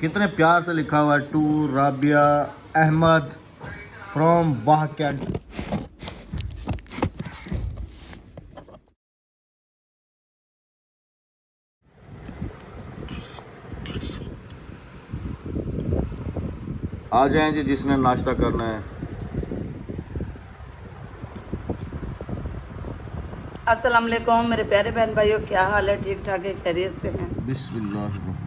कितने प्यार से लिखा हुआ है टू राबिया अहमद फ्रॉम वाहकैंट। आ जाएं जी जिसने नाश्ता करना है। अस्सलाम वालेकुम मेरे प्यारे बहन भाइयों, क्या हाल है? ठीक ठाक है, खैरियत से हैं? बिस्मिल्लाहिर्रहमानिर्रहीम।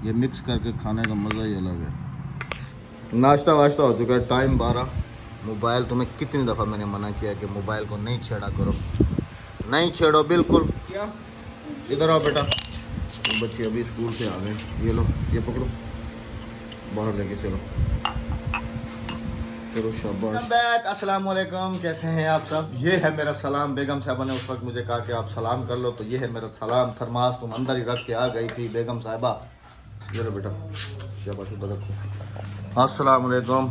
ये मिक्स करके खाने का मज़ा ही अलग है। नाश्ता वाश्ता हो चुका है, टाइम 12। मोबाइल तुम्हें कितनी दफ़ा मैंने मना किया कि मोबाइल को नहीं छेड़ा करो, नहीं छेड़ो बिल्कुल। क्या इधर आओ बेटा। तो बच्चे अभी स्कूल से आ गए, ये लो ये पकड़ो, बाहर लेके चलो। चलो शाबाश। बैक अस्सलाम वालेकुम, कैसे हैं आप सब? ये है मेरा सलाम। बेगम साहबा ने उस वक्त मुझे कहा कि आप सलाम कर लो, तो ये है मेरा सलाम। थरमास तुम अंदर ही रख के आ गई थी बेगम साहबा। ये लो बेटा, शाबाश उधर रखो। अस्सलाम वालेकुम।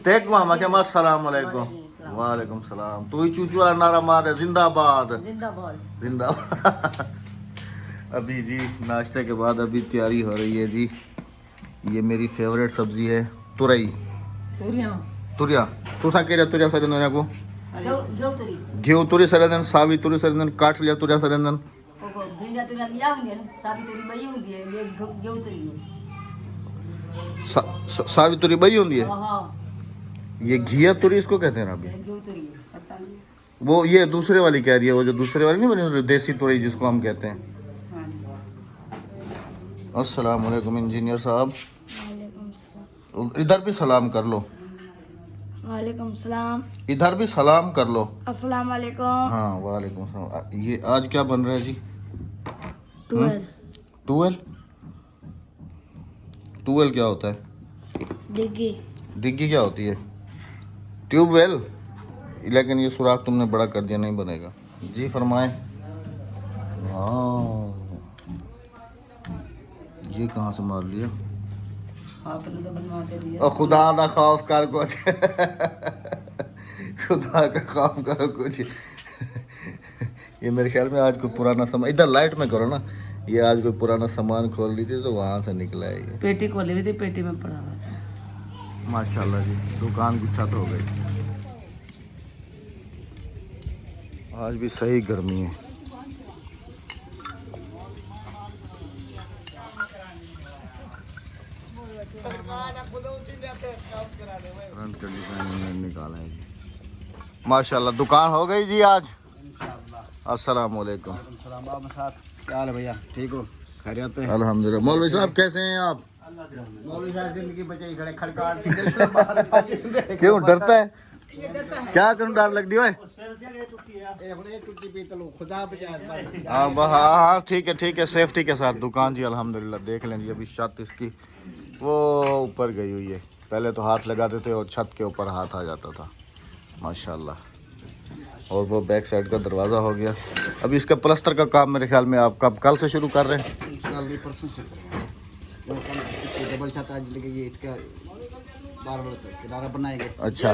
तेक मामा के मां सलाम वालेकुम। वालेकुम सलाम। तू ही चूचू वाला नारा मार रहे, जिंदाबाद जिंदाबाद। अभी जी नाश्ते के बाद अभी तैयारी हो रही है जी। ये मेरी फेवरेट सब्जी है तुरई। तुरिया तुसा कह तुरिया सरेंदन को घेऊ तुरी सरेंदन सावी तुरी सरेंदन काट लिया तुरिया सरेंदन सावी तुरी बई होती है। ये घिया तुरी इसको कहते हैं ना अभी। वो ये दूसरे वाली कह रही है, वो जो दूसरे वाली नहीं बनी, देसी तुरई जिसको हम कहते हैं। अस्सलाम वालेकुम इंजीनियर साहब। इधर भी सलाम कर लो। वालेकुम सलाम। इधर भी सलाम कर लो। अस्सलाम वालेकुम। हाँ वालेकुम सलाम। ये आज क्या बन रहा है जी? टूवेल। टूवेल टूवेल क्या होता है? डिग्गी। डिग्गी क्या होती है? ट्यूबवेल। लेकिन ये सुराख तुमने बड़ा कर दिया, नहीं बनेगा जी। फरमाए। हाँ ये कहाँ से मार लिया? आपने तो बनवा के दिया। और खुदा ना खौफ कर कुछ। खुदा का खौफ करो कुछ। ये मेरे ख्याल में आज कोई पुराना सामान, इधर लाइट में करो ना, ये आज कोई पुराना सामान खोल ली थी तो वहाँ से निकला है ये। पेटी खोली हुई थी, पेटी में पड़ा हुआ था। माशाल्लाह जी दुकान की छत हो गई। आज भी सही गर्मी है। फ्रंट का डिजाइन निकाला है जी। माशाल्लाह दुकान हो गई जी आज। अस्सलाम वालेकुम। क्या हाल है भैया? ठीक हो? खैरियत है? अल्हम्दुलिल्लाह। मौलवी साहब कैसे हैं आप? मौलवी साहब जिंदगी बचाई खड़े खड़काट। क्यों डरता है? क्या करूं, डर लग दिया है? खुदा बचाए। हाँ ठीक है सेफ्टी के साथ दुकान जी। अल्हम्दुलिल्लाह देख लें जी, अभी छत इसकी वो ऊपर गई हुई है। पहले तो हाथ लगाते थे और छत के ऊपर हाथ आ जाता था माशाल्लाह। और वो बैक साइड का दरवाज़ा हो गया। अभी इसका प्लास्टर का काम मेरे ख्याल में आप कल से शुरू कर रहे हैं? परसों से डबल छत आज लगेगी, इसका 12 तक किनारा बनाएंगे। अच्छा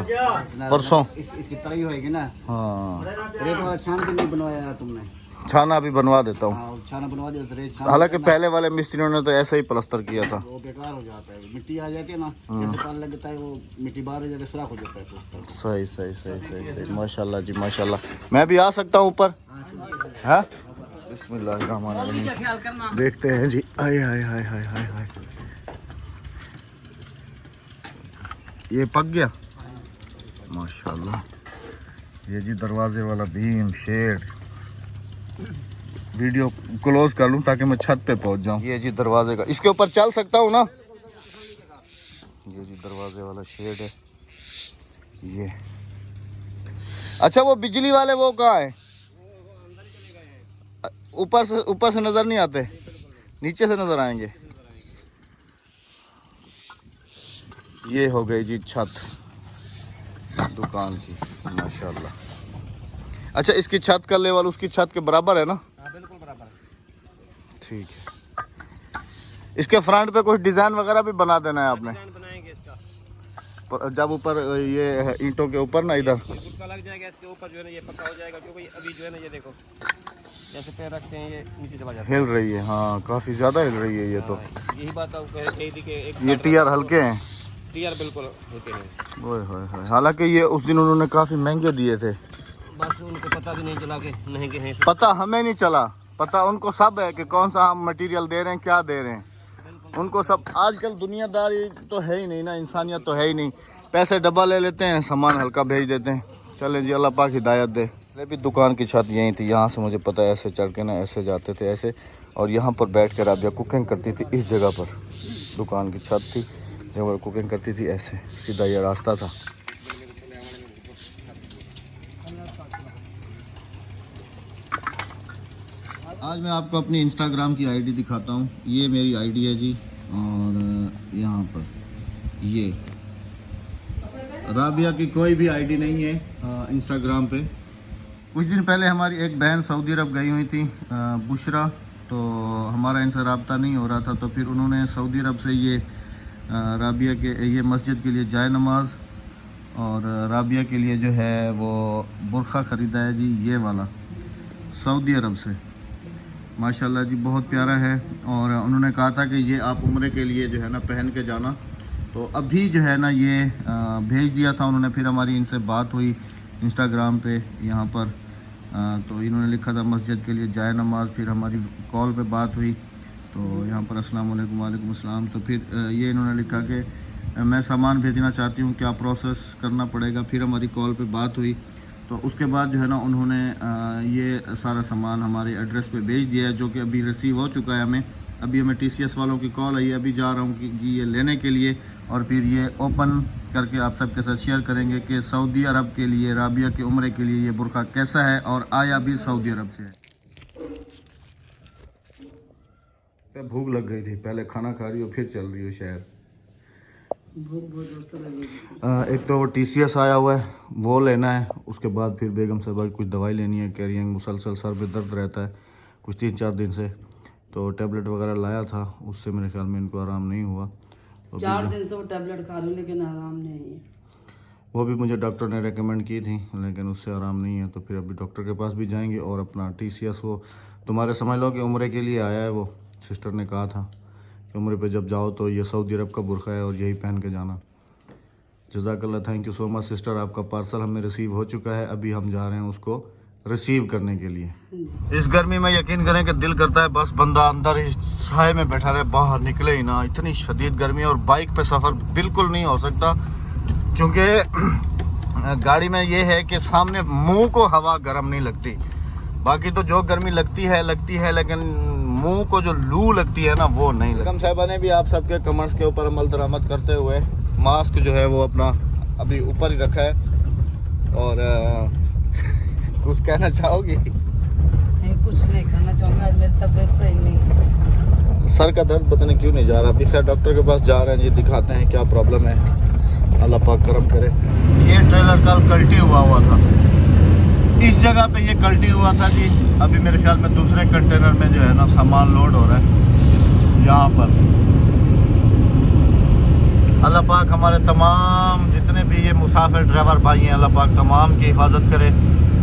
परसों इसकी तरह ही होएगी ना। हाँ रेत वाला छान भी नहीं बनवाया तुमने? छाना भी बनवा देता हूँ। हाँ छाना बनवा दिया तो रेत छान। हालांकि पहले वाले मिस्त्रियों ने तो ऐसे ही प्लास्टर किया था। वो बेकार हो जाता है, मिट्टी आ जाती है ना, जैसे पानी लगता है वो मिट्टी बाहर हो जाती है, सुराख हो जाता है प्लास्टर। सही माशाल्लाह जी माशाल्लाह। मैं भी आ सकता हूँ ऊपर? हाँ बिस्मिल्लाहिर्रहमानिर्रहीम। देखते हैं जी। आए हाय हाय हाय हाय हाय, ये पक गया माशाल्लाह। ये जी दरवाजे वाला बीम शेड। वीडियो क्लोज कर लूँ ताकि मैं छत पे पहुंच जाऊं। ये जी दरवाजे का, इसके ऊपर चल सकता हूँ ना? ये जी दरवाजे वाला शेड है ये। अच्छा वो बिजली वाले वो कहाँ है? ऊपर से नजर नहीं आते, नीचे से नजर आएंगे। ये हो गई जी छत दुकान की माशाल्लाह। अच्छा इसकी छत का लेवल उसकी छत के बराबर है ना? बिल्कुल बराबर। ठीक है। इसके फ्रंट पे कुछ डिजाइन वगैरह भी बना देना है आपने? जब ऊपर ये है ईंटों के ऊपर ना इधर गुटका लग जाएगा इसके ऊपर जो है ना ये पक्का हो जाएगा, क्योंकि अभी जो है ना ये देखो जैसे पैर रखते हैं ये नीचे चला जाता है। हिल रही है, हाँ काफी ज्यादा हिल रही है ये तो। यही बात आपको कह रही थी कि एक ये टीआर हल्के हैं। टीआर बिल्कुल होते हैं। ओए होए होए, हालांकि ये उस दिन उन्होंने काफी महंगे दिए थे। बस उनको पता भी नहीं चला कि महंगे हैं। पता हमें नहीं चला, पता उनको सब है कि कौन सा हम मटेरियल दे रहे हैं, क्या दे रहे हैं। उनको सब, आजकल दुनियादारी तो है ही नहीं ना, इंसानियत तो है ही नहीं। पैसे डब्बा ले लेते हैं, सामान हल्का भेज देते हैं। चले जी, अल्लाह पाक हिदायत दे। पहले भी दुकान की छत यहीं थी, यहाँ से मुझे पता है ऐसे चढ़ के ना ऐसे जाते थे ऐसे, और यहाँ पर बैठ कर राबिया कुकिंग करती थी। इस जगह पर दुकान की छत थी, जब वो कुकिंग करती थी ऐसे सीधा ये रास्ता था। आज मैं आपको अपनी इंस्टाग्राम की आईडी दिखाता हूँ। ये मेरी आईडी है जी, और यहाँ पर ये राबिया की कोई भी आईडी नहीं है इंस्टाग्राम पे। कुछ दिन पहले हमारी एक बहन सऊदी अरब गई हुई थी, बुशरा, तो हमारा इनसे रब्ता नहीं हो रहा था, तो फिर उन्होंने सऊदी अरब से ये राबिया के ये मस्जिद के लिए जाए नमाज और राबिया के लिए जो है वो बुरखा ख़रीदा है जी, ये वाला सऊदी अरब से। माशाल्लाह जी बहुत प्यारा है, और उन्होंने कहा था कि ये आप उम्रे के लिए जो है ना पहन के जाना। तो अभी जो है ना ये भेज दिया था उन्होंने। फिर हमारी इनसे बात हुई इंस्टाग्राम पे यहाँ पर, तो इन्होंने लिखा था मस्जिद के लिए जाए नमाज। फिर हमारी कॉल पे बात हुई, तो यहाँ पर अस्सलाम वालेकुम, वालेकुम अस्सलाम। तो फिर ये इन्होंने लिखा कि मैं सामान भेजना चाहती हूँ, क्या प्रोसेस करना पड़ेगा। फिर हमारी कॉल पे बात हुई, तो उसके बाद जो है ना उन्होंने ये सारा सामान हमारे एड्रेस पे भेज दिया है, जो कि अभी रिसीव हो चुका है हमें। अभी हमें TCS वालों की कॉल आई है, अभी जा रहा हूँ कि जी ये लेने के लिए, और फिर ये ओपन करके आप सबके साथ शेयर करेंगे कि सऊदी अरब के लिए राबिया के उम्रे के लिए ये बुरखा कैसा है, और आया भी सऊदी अरब से है। भूख लग गई थी, पहले खाना खा रही हो फिर चल रही हो शहर। एक तो वो TCS आया हुआ है, वो लेना है। उसके बाद फिर बेगम साहबा की कुछ दवाई लेनी है, कह रही हैं मुसलसल सर में दर्द रहता है कुछ 3-4 दिन से, तो टैबलेट वगैरह लाया था, उससे मेरे ख्याल में इनको आराम नहीं हुआ। 4 दिन से वो टैबलेट खा रही हूँ लेकिन आराम नहीं है। वो भी मुझे डॉक्टर ने रेकमेंड की थी, लेकिन उससे आराम नहीं है। तो फिर अभी डॉक्टर के पास भी जाएंगे, और अपना TCS वो तुम्हारे समझ लो कि उम्रे के लिए आया है। वो सिस्टर ने कहा था कि उम्रे पे जब जाओ तो ये सऊदी अरब का बुरखा है और यही पहन के जाना। जज़ाकल्लाह, thank you so much sister. आपका पार्सल हमें रिसीव हो चुका है, अभी हम जा रहे हैं उसको रिसीव करने के लिए। इस गर्मी में यकीन करें कि दिल करता है बस बंदा अंदर ही साए में बैठा रहे, बाहर निकले ही ना। इतनी शदीद गर्मी है, और बाइक पे सफ़र बिल्कुल नहीं हो सकता, क्योंकि गाड़ी में ये है कि सामने मुंह को हवा गर्म नहीं लगती। बाकी तो जो गर्मी लगती है, लेकिन मुंह को जो लू लगती है ना वो नहीं लगती। बेगम साहिबा ने भी आप सबके कमेंट्स के ऊपर अमल दरामद करते हुए मास्क जो है वो अपना अभी ऊपर ही रखा है। और कुछ कहना चाहोगी? नहीं, कुछ नहीं कहना चाहूँगा, मेरी तबीयत सही नहीं। सर का दर्द पता नहीं क्यों नहीं जा रहा। अभी खैर डॉक्टर के पास जा रहे हैं जी, दिखाते हैं क्या प्रॉब्लम है, अल्लाह पाक करम करे। ये ट्रेलर कल कल्टी हुआ था, इस जगह पे ये कल्टी हुआ था जी। अभी मेरे ख्याल में दूसरे कंटेनर में जो है ना सामान लोड हो रहा है यहाँ पर। अल्लाह पाक हमारे तमाम जितने भी ये मुसाफिर ड्राइवर भाई हैं, अल्लाह पाक तमाम की हिफाजत करे,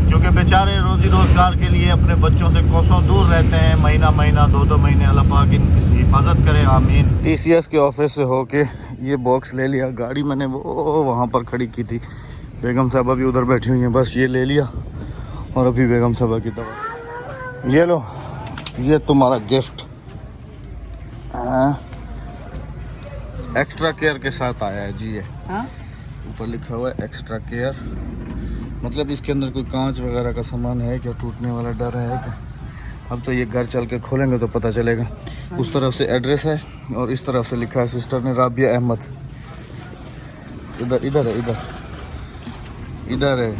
क्योंकि बेचारे रोज़ी रोज़गार के लिए अपने बच्चों से कोसों दूर रहते हैं, महीना 2 महीने। अल्लाह पाक इनकी हिफाजत करे, आमीन। TCS के ऑफिस से होके ये बॉक्स ले लिया। गाड़ी मैंने वो वहाँ पर खड़ी की थी, बेगम साहबा भी उधर बैठी हुई हैं, बस ये ले लिया। और अभी बेगम साहबा की दवा, ये लो, ये तुम्हारा गिफ्ट एक्स्ट्रा केयर के साथ आया है जी। ये ऊपर लिखा हुआ है एक्स्ट्रा केयर, मतलब इसके अंदर कोई कांच वगैरह का सामान है क्या, टूटने वाला डर है क्या? अब तो ये घर चल के खोलेंगे तो पता चलेगा। उस तरफ से एड्रेस है, और इस तरफ से लिखा है सिस्टर ने राबिया अहमद। इधर है, इधर है,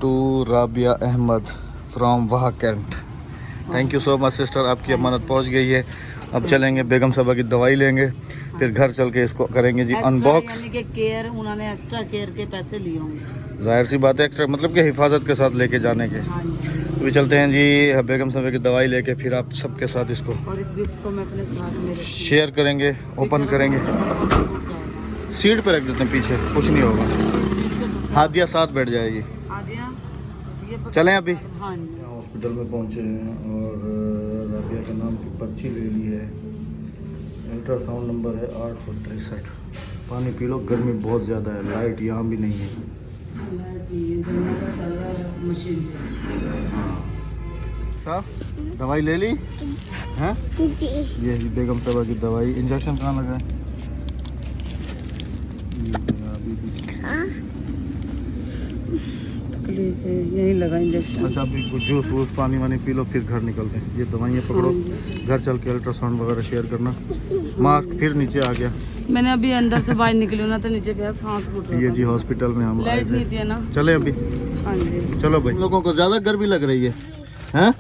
to Rabia Ahmed from Wah Cantt. Thank you so much sister, आपकी अमानत पहुंच गई है। अब चलेंगे बेगम साहबा की दवाई लेंगे, फिर घर चल के इसको करेंगे जी अनबॉक्स। यानी कि केयर, उन्होंने एक्स्ट्रा केयर के पैसे लिए होंगे, जाहिर सी बात है, एक्स्ट्रा मतलब कि हिफाजत के साथ लेके जाने के। हाँ जी। अभी चलते हैं जी बेगम साहबा की दवाई लेके, फिर आप सबके साथ इसको और इस गिफ्ट को मैं अपने साथ में शेयर करेंगे, ओपन करेंगे। सीट पे रख देते हैं पीछे, कुछ नहीं होगा। हादिया साथ बैठ जाएगी। आदिया ये चलें अभी। हाँ जी। हॉस्पिटल में पहुंचे हैं और राबिया के नाम की पर्ची ले ली है। अल्ट्रासाउंड नंबर है 863। पानी पी लो, गर्मी बहुत ज़्यादा है, लाइट यहाँ भी नहीं है। मशीन से साहब दवाई ले ली हैं? जी। ये जी बेगम साहबा की दवाई। इंजेक्शन कहाँ लगा है? ये लगा अभी भी। तकलीफ है, यही लगा इंजेक्शन। अच्छा अभी कुछ जूस वूस पानी वानी पी लो, फिर घर निकलते हैं। ये दवाइयाँ पकड़ो, घर चल के अल्ट्रासाउंड वगैरह शेयर करना। मास्क फिर नीचे आ गया। मैंने अभी अंदर से बाहर निकली हूँ ना, तो नीचे गया, सांस घुट रहा ये था। जी हॉस्पिटल में हम आए लाइट नहीं थे। थी ना। चले अभी। हाँ जी। चलो भाई। लोगों को ज़्यादा गर्मी लग रही है हैं?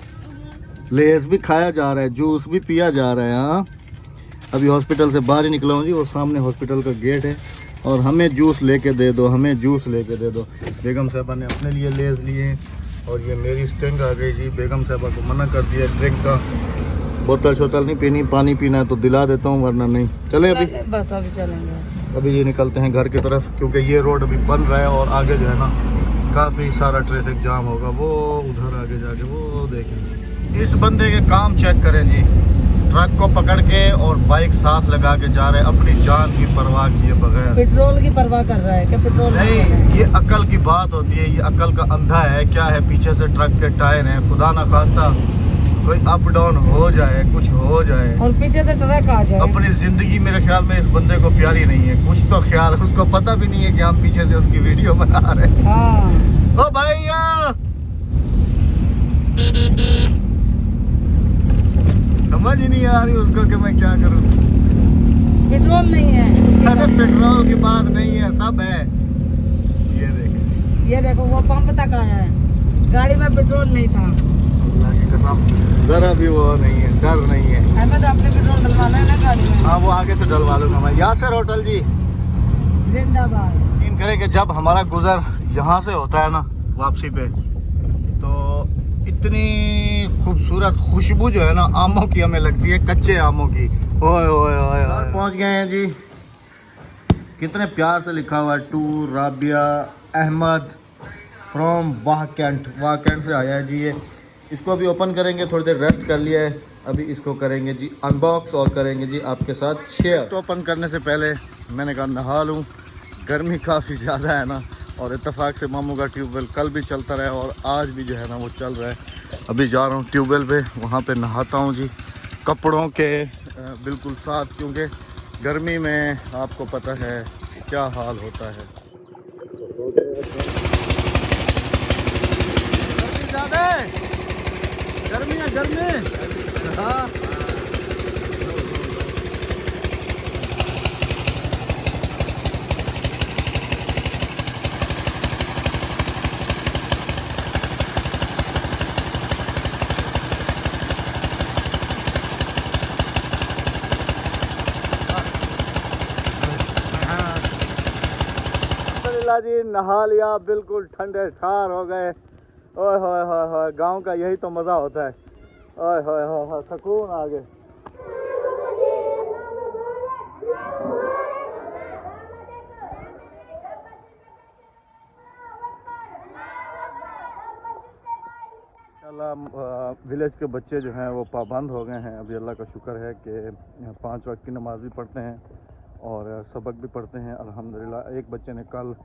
लेस भी खाया जा रहा है, जूस भी पिया जा रहा है। हाँ अभी हॉस्पिटल से बाहर ही निकला हूँ जी, वो सामने हॉस्पिटल का गेट है। और हमें जूस लेके दे दो, हमें जूस लेके दे दो। बेगम साहबा ने अपने लिए लेस लिए हैं और ये मेरी स्टिंग आ गई जी। बेगम साहबा को मना कर दिया ड्रिंक का। बोतल शोतल नहीं पीनी, पानी पीना है तो दिला देता हूँ, वरना नहीं। चले अभी। बस अभी चलेंगे। अभी ये निकलते हैं घर की तरफ, क्योंकि ये रोड अभी बन रहा है और आगे जो है ना काफ़ी सारा ट्रैफिक जाम होगा। वो उधर आगे जाके वो देखें। इस बंदे के काम चेक करें जी। ट्रक को पकड़ के और बाइक साथ लगा के जा रहे हैं, अपनी जान की परवाह किए बगैर। पेट्रोल की परवाह कर रहा है क्या? पेट्रोल नहीं, ये अकल की बात होती है। ये अकल का अंधा है क्या है? पीछे से ट्रक के टायर हैं, खुदा ना खास्ता कोई अप डाउन हो जाए, कुछ हो जाए और पीछे से ट्रक आ जाए। अपनी जिंदगी मेरे ख्याल में इस बंदे को प्यारी नहीं है। कुछ तो ख्याल, उसको पता भी नहीं है कि हम पीछे से उसकी वीडियो बना रहे हैं। हाँ। ओ भैया समझ ही नहीं आ रही उसको कि मैं क्या करूं। पेट्रोल नहीं है। अरे पेट्रोल की बात नहीं है, सब है। ये देखें, ये देखो वो पंप तक आया है, गाड़ी में पेट्रोल नहीं था। अल्लाह की कसम जरा भी वो नहीं है, डर नहीं है। अहमद आपने पेट्रोल डलवाना है ना गाड़ी में? हाँ वो आगे से डलवा लूंगा मैं। यासर होटल जी जिंदाबाद। यकीन करें कि जब हमारा गुजर यहाँ से होता है ना वापसी पे, तो इतनी खूबसूरत खुशबू जो है ना आमों की हमें लगती है, कच्चे आमों की। ओए ओए ओए ओए। पहुँच गए हैं जी। कितने प्यार से लिखा हुआ है टू राबिया अहमद फ्रॉम वाहकैंट। वाहकैंट से आया है जी ये। इसको अभी ओपन करेंगे, थोड़ी देर रेस्ट कर लिया है, अभी इसको करेंगे जी अनबॉक्स और करेंगे जी आपके साथ शेयर। तो ओपन करने से पहले मैंने कहा नहा लूँ, गर्मी काफ़ी ज़्यादा है ना। और इत्तेफाक से मामू का ट्यूबवेल कल भी चलता रहा और आज भी जो है ना वो चल रहा है। अभी जा रहा हूँ ट्यूबवेल पे, वहाँ पे नहाता हूँ जी कपड़ों के बिल्कुल साथ, क्योंकि गर्मी में आपको पता है क्या हाल होता है। गर्मी ज़्यादा है, गर्मी है गर्मी। हाँ जी नहा लिया, बिल्कुल ठंडे ठार हो गए। ओए होए होए होए, गाँव का यही तो मज़ा होता है। ओए होए होए होए, सुकून आ गए। विलेज के बच्चे जो हैं वो पाबंद हो गए हैं अभी। अल्लाह का शुक्र है कि 5 वक्त की नमाज भी पढ़ते हैं और सबक भी पढ़ते हैं अल्हम्दुलिल्लाह। एक बच्चे ने कल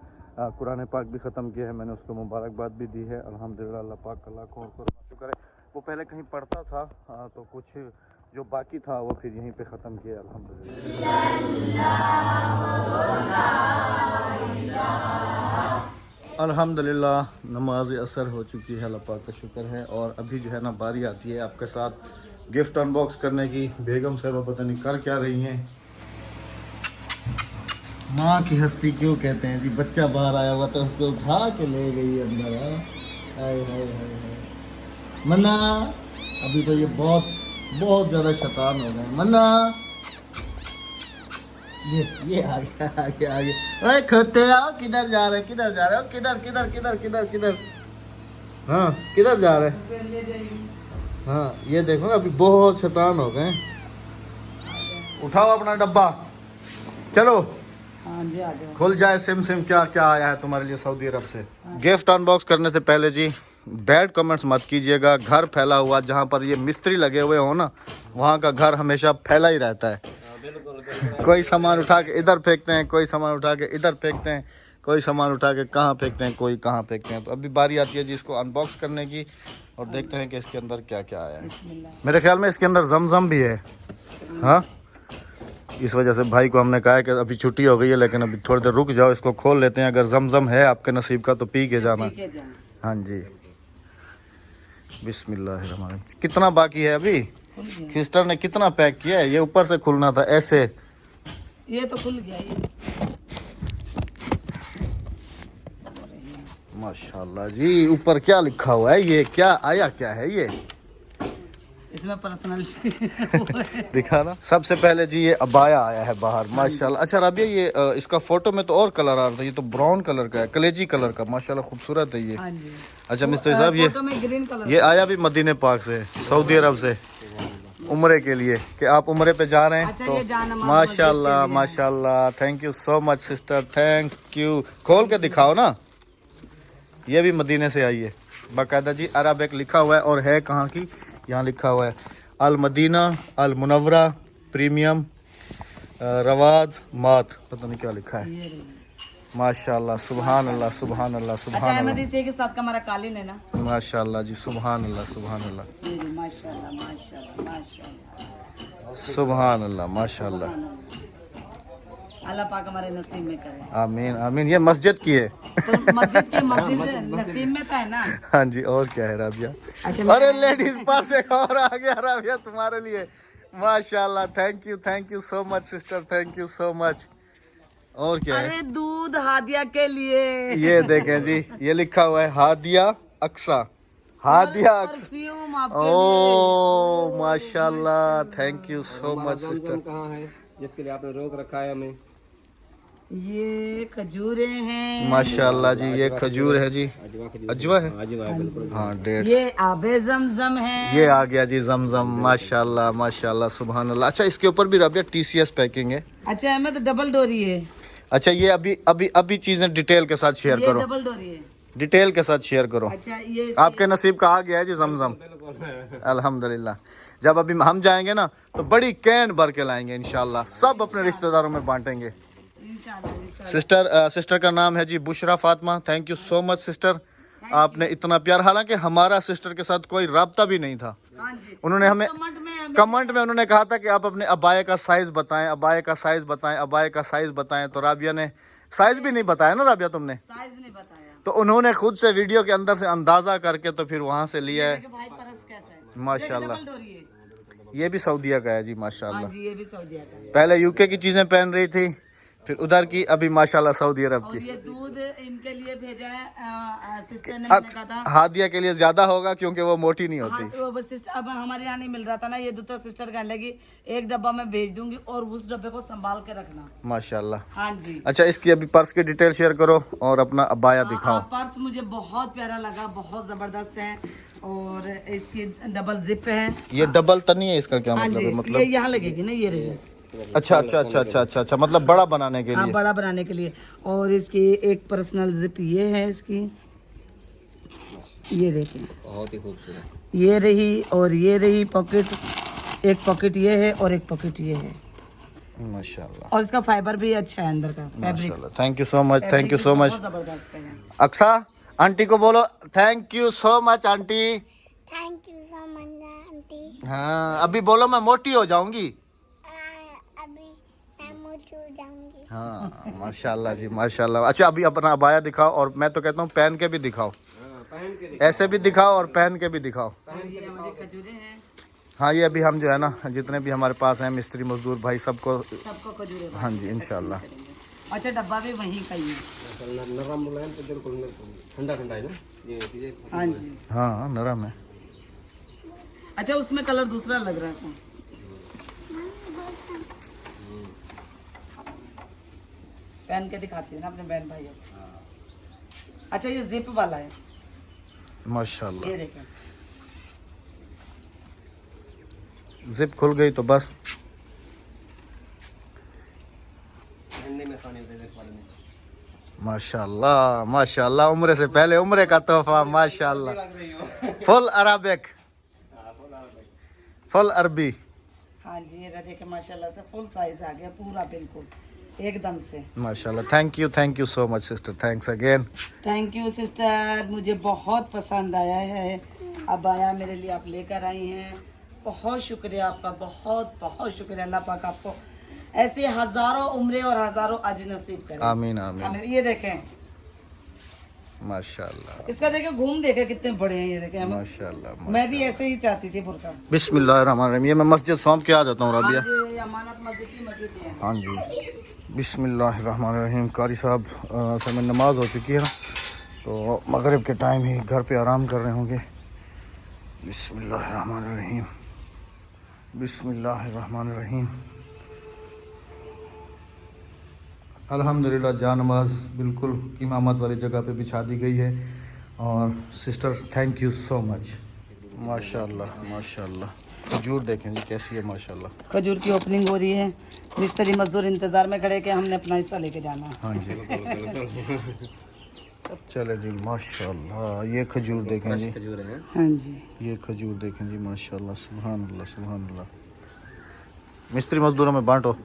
कुरान पाक भी ख़त्म किया है, मैंने उसको मुबारकबाद भी दी है अल्हम्दुलिल्लाह। अल्लाह पाक अल्लाह को शुक्र है। वो पहले कहीं पढ़ता था तो कुछ जो बाकी था वो फिर यहीं पे ख़त्म किया अल्हम्दुलिल्लाह। अल्हम्दुलिल्लाह नमाज असर हो चुकी है, अल्लाह पाक का शुक्र है। और अभी जो है ना बारी आती है आपके साथ गिफ्ट अनबॉक्स करने की। बेगम साहबा पता नहीं कर क्या रही हैं। माँ की हस्ती क्यों कहते हैं जी, बच्चा बाहर आया हुआ तो उसको उठा के ले गई अंदर। हाय हाय हाय हाय मन्ना, अभी तो ये बहुत ज़्यादा शैतान हो गए। मन्ना ये आ गया आ गया। ओए खोते आओ, किधर जा रहे, किधर जा रहे हो, किधर किधर किधर किधर किधर, हाँ किधर जा रहे हैं? हाँ ये देखो ना अभी बहुत शैतान हो गए। उठाओ अपना डब्बा, चलो हाँ जी आ जाओ। खुल जाए सिम सिम, क्या क्या आया है तुम्हारे लिए सऊदी अरब से। गिफ्ट अनबॉक्स करने से पहले जी बैड कमेंट्स मत कीजिएगा। घर फैला हुआ, जहाँ पर ये मिस्त्री लगे हुए हो ना, वहाँ का घर हमेशा फैला ही रहता है। कोई सामान उठा के इधर फेंकते हैं, कोई सामान उठा के इधर फेंकते हैं, कोई सामान उठा के कहाँ फेंकते हैं, कोई कहाँ फेंकते हैं। तो अभी बारी आती है जी इसको अनबॉक्स करने की और देखते हैं कि इसके अंदर क्या क्या आया है। मेरे ख्याल में इसके अंदर जमजम भी है। हाँ, इस वजह से भाई को हमने कहा है कि अभी छुट्टी हो गई है, लेकिन अभी थोड़ी देर रुक जाओ, इसको खोल लेते हैं। अगर जमजम है आपके नसीब का तो पी के जाना। हाँ जी, बिस्मिल्लाह। कितना बाकी है अभी? सिस्टर ने कितना पैक किया है? ये ऊपर से खुलना था ऐसे। ये तो खुल गया ये। माशाल्लाह जी, ऊपर क्या लिखा हुआ है? ये क्या आया, क्या है ये? इसमें पर्सनल दिखा ना। सबसे पहले जी ये अबाया आया है बाहर, माशाल्लाह। अच्छा राबिया, ये इसका फोटो में तो और कलर आ रहा था, ये तो ब्राउन कलर का है, कलेजी कलर का, माशाल्लाह खूबसूरत है ये। हाँ जी। अच्छा मिस्त्री साहब, ये फोटो में ग्रीन कलर ये आया भी मदीने पाक से, सऊदी अरब से, उम्रे के लिए, कि आप उम्रे पे जा रहे हैं। अच्छा, तो ये जान हमारे माशाल्लाह माशाल्लाह, thank you so much sister, thank you. खोल के दिखाओ ना। ये भी मदीने से आई है, बाकायदा जी अरबिक लिखा हुआ है। और है कहाँ की? यहाँ लिखा हुआ है अल मदीना अल मुनव्वरा प्रीमियम रवाद मात, पता नहीं क्या लिखा है। माशाल्लाह, सुभान अल्लाह, सुभान अल्लाह, सुभान अच्छा, अहमद अल्लाह, इसी के साथ का हमारा कालीन है ना। माशाल्लाह जी, सुभान अल्लाह, सुभान अल्लाह, ये रे, माशाल्लाह माशाल्लाह माशाल्लाह। सुभान अल्लाह, माशाल्लाह। अल्लाह पाक हमारे नसीब में करे। आमीन आमीन। ये मस्जिद की है। तो मस्जिद नसीब में तो है ना। हाँ जी, और क्या है राबिया? अच्छा, अरे लेडीज पर्स एक और आ गया राबिया तुम्हारे लिए, माशाल्लाह। Thank you so much sister, thank you so much. और क्या है? अरे दूध हादिया के लिए। ये देखें जी, ये लिखा हुआ है हादिया अक्सा, हादिया अक्सा। परफ्यूम आपके ओ माशाल्लाह, thank you so much sister. कहाँ है जिसके लिए आपने रोक रखा है हमें? ये खजूरे हैं माशाल्लाह जी, ये खजूर है जी, अजवा है। बिल्कुल। हाँ, डेट्स। ये आबे जमजम है। ये आ गया जी जमजम, माशाल्लाह माशाल्लाह, सुभान अल्लाह। अच्छा, इसके ऊपर भी राबिया TCS पैकिंग है। अच्छा अहमद, डबल डोरी है अच्छा, ये अभी चीजें डिटेल के साथ शेयर ये, करो, डबल डोरी है। डिटेल के साथ शेयर करो। अच्छा, ये आपके नसीब का आ गया है जी जमजम, अल्हम्दुलिल्लाह। जब अभी हम जाएंगे ना तो बड़ी कैन भर के लाएंगे इंशाल्लाह, सब अपने रिश्तेदारों में बांटेंगे। इंशाल्लाह। सिस्टर का नाम है जी Bushra Fatima, thank you so much sister, आपने इतना प्यार। हालांकि हमारा सिस्टर के साथ कोई राब्ता भी नहीं था। हाँ जी। उन्होंने हमें कमेंट में उन्होंने कहा था कि आप अपने अबाये का साइज बताएं, अबाये का साइज बताएं, अबाये का साइज बताएं। तो राबिया ने साइज भी नहीं बताया ना राबिया तुमने, साइज नहीं बताया। तो उन्होंने खुद से वीडियो के अंदर से अंदाजा करके तो फिर वहां से लिया है। देखिए भाई परस कैसा है। माशाल्लाह, डबल डोरी है। ये भी सऊदीया का है जी, माशाल्लाह। हाँ जी, ये भी सऊदीया का है। पहले UK की चीजें पहन रही थी, फिर उधर की, अभी माशाल्लाह सऊदी अरब और की। ये दूध इनके लिए भेजा है सिस्टर ने, मैंने कहा था। हादिया के लिए ज्यादा होगा क्योंकि वो मोटी नहीं होती। हाँ, वो बस सिस्टर अब हमारे यहाँ नहीं मिल रहा था ना, ये दूध तो सिस्टर कहने लगी एक डब्बा मैं भेज दूंगी और उस डब्बे को संभाल के रखना। माशाल्लाह। हाँ जी। अच्छा, इसकी अभी पर्स की डिटेल शेयर करो और अपना अबाया दिखाओ। पर्स मुझे बहुत प्यारा लगा, बहुत जबरदस्त है और इसकी डबल जिप है। ये डबल तो नहीं है, इसका क्या हाँ मतलब जी, है? ये मतलब यहाँ लगेगी ना, ये रहेगी। अच्छा, मतलब बड़ा बनाने के हाँ, लिए। बड़ा बनाने के लिए। और इसकी एक पर्सनल जिप ये है इसकी, ये देखें, बहुत ही खूबसूरत। ये रही और ये रही पॉकेट, एक पॉकेट ये है और एक पॉकेट ये है। माशाल्लाह और इसका फाइबर भी अच्छा है अंदर का, फैब्रिक। माशाल्लाह, thank you so much, thank you so much. बहुत जबरदस्त है। अक्सा आंटी को बोलो thank you so much aunty. Thank you so much aunty. हाँ, अभी बोलो मैं मोटी हो जाऊंगी। अभी मैं मोटी हो जाऊंगी। हाँ, माशाल्लाह जी, माशाल्लाह। अच्छा, अभी अपना अबाया दिखाओ और मैं तो कहता हूँ पहन के भी दिखाओ, ऐसे भी दिखाओ और पहन के भी दिखाओ। ये हमारे खजूरे हैं, हाँ, ये अभी हम जो है ना, जितने भी हमारे पास हैं मिस्त्री मजदूर भाई, सबको। सबको खजूरे। हाँ जी, इंशाल्लाह। अच्छा, डब्बा भी वहीं का ही है। नरम मुलायम तो बिल्कुल ठंडा ठंडा है ना ये चीजें। हाँ जी। हाँ, नरम है। अच्छा, उसमें कलर दूसरा लग रहा था। पहन के दिखाती हूँ ना अपने बहन भाइयों को। अच्छा, ये जिप वाला है, माशाल्लाह। ये देखें। जिप खुल गई तो बस। पहनने में आसानी माशाल्लाह माशाल्लाह, उम्र से पहले उम्र का तोहफा माशाल्लाह। फुल अरबिक, फुल अरबी। हाँ जी, ये देखे माशाल्लाह से फुल साइज आ गया पूरा, बिल्कुल एकदम से माशाल्लाह। Thank you so much sister, thanks again. Thank you sister, मुझे बहुत पसंद आया है। अब आया मेरे लिए आप लेकर आई हैं, बहुत शुक्रिया आपका, बहुत बहुत शुक्रिया। अल्लाह पाक आपको ऐसे हजारों उम्रे और हजारों अज नसीब करे। आमीन आमीन। हमें ये देखें, माशाल्लाह इसका देखें घूम देखें कितने बड़े हैं, ये देखें हमें। माशाल्लाह। मैं भी ऐसे ही चाहती थी बुर्का। बिस्मिल्लाहिर्रहमानिर्रहीम। ये मैं मस्जिद सौंप के आ जाता हूँ रबिया। हाँ जी, अमानत मस्जिद की मस्जिद है। हाँ जी, बिस्मिल्लाहिर्रहमानिर्रहीम। कारी साहब समय नमाज हो चुकी है ना, तो मगरिब के टाइम ही घर पे आराम कर रहे होंगे। बिस्मिल्लाहिर्रहमानिर्रहीम, बिस्मिल्लाहिर्रहमानिर्रहीम। अल्हम्दुलिल्लाह जा नमाज बिल्कुल इमामत वाली जगह पे बिछा दी गई है। और sister thank you so much. माशाल्लाह माशाल्लाह। खजूर देखें जी कैसी है माशाल्लाह। खजूर की ओपनिंग हो रही है, मिस्त्री मजदूर इंतजार में खड़े के हमने अपना हिस्सा लेके जाना है। हाँ जी चले जी माशाल्लाह। ये खजूर देखें जी, हाँ जी, ये खजूर देखें जी माशाल्लाह। सुभान अल्लाह सुभान अल्लाह। मिस्त्री मजदूरों में बांटो।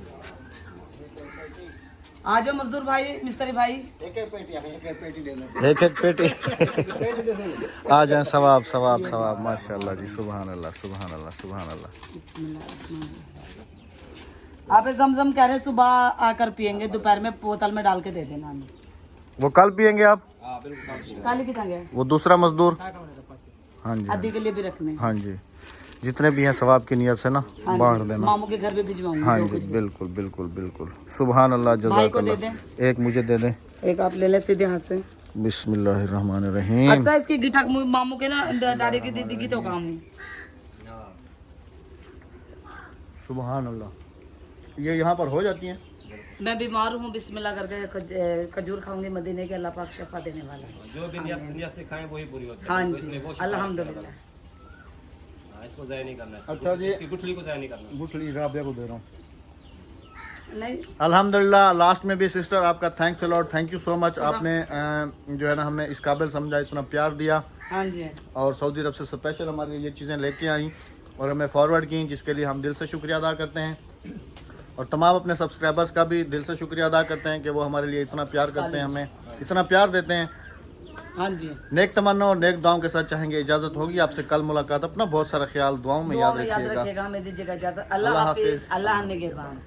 आ जाओ मजदूर भाई, मिस्त्री भाई। एक एक पेटी दे दो। एक एक पेटी आ जाए। सवाब सवाब सवाब माशाल्लाह जी। सुभान अल्लाह सुभान अल्लाह सुभान अल्लाह। आप जमजम कह रहे सुबह आकर पियेंगे, दोपहर में बोतल में डाल के दे देना हमें। वो कल पियेंगे आप? काली कितना गया? वो दूसरा मजदूर? हाँ जी आदि के लिए भी रखने। हाँ जी, जितने भी हैं सवाब की नियत से ना बांट देना। मामू के घर भी भिजवाऊंगी। हाँ जी बिल्कुल बिल्कुल बिल्कुल। सुभान अल्लाह भाई को दे जज़ाकल्लाह। एक मुझे दे दें। एक आप ले ले सीधे हाथ से। बिस्मिल्लाहिर्रहमानिर्रहीम। अच्छा, इसकी गिठक मामू के ना दादी की डिग्गी तो काम नहीं। सुभान अल्लाह। ये यहाँ पर हो जाती हैं? मैं बीमार हूँ, बिस्मिल्लाह करके खजूर खाऊंगी, मदीने के अल्लाह पाक शफा देने वाला है। जो भी नियत से खाएं वही पूरी होती है। हाँ तो इसमें वो जी शिफा अल्हम्दुलिल्लाह। हाँ, इसको ज़ाया नहीं करना है। अच्छा जी। इसकी गुठली को ज़ाया नहीं करना। गुठली राबिया को दे रहा हूँ। नहीं, अल्हम्दुलिल्लाह। लास्ट में भी सिस्टर आपका thanks a lot, thank you so much. आपने जो है ना हमें इस काबिल समझा, इतना प्यार दिया हाँ जी, और सऊदी अरब से स्पेशल हमारे लिए ये चीज़ें लेके आई और हमें फॉरवर्ड की, जिसके लिए हम दिल से शुक्रिया अदा करते हैं। और तमाम अपने सब्सक्राइबर्स का भी दिल से शुक्रिया अदा करते हैं कि वो हमारे लिए इतना प्यार करते हैं, हमें इतना प्यार देते हैं। हाँ जी। नेक तमन्ना और नेक दुआओं के साथ चाहेंगे इजाज़त होगी आपसे कल मुलाकात। अपना बहुत सारा ख्याल दुआओं में दुआ याद में याद रखिएगा। रखिएगा, हमें दीजिएगा इजाजत। अल्लाह हाफिज, अल्लाह निगहबान।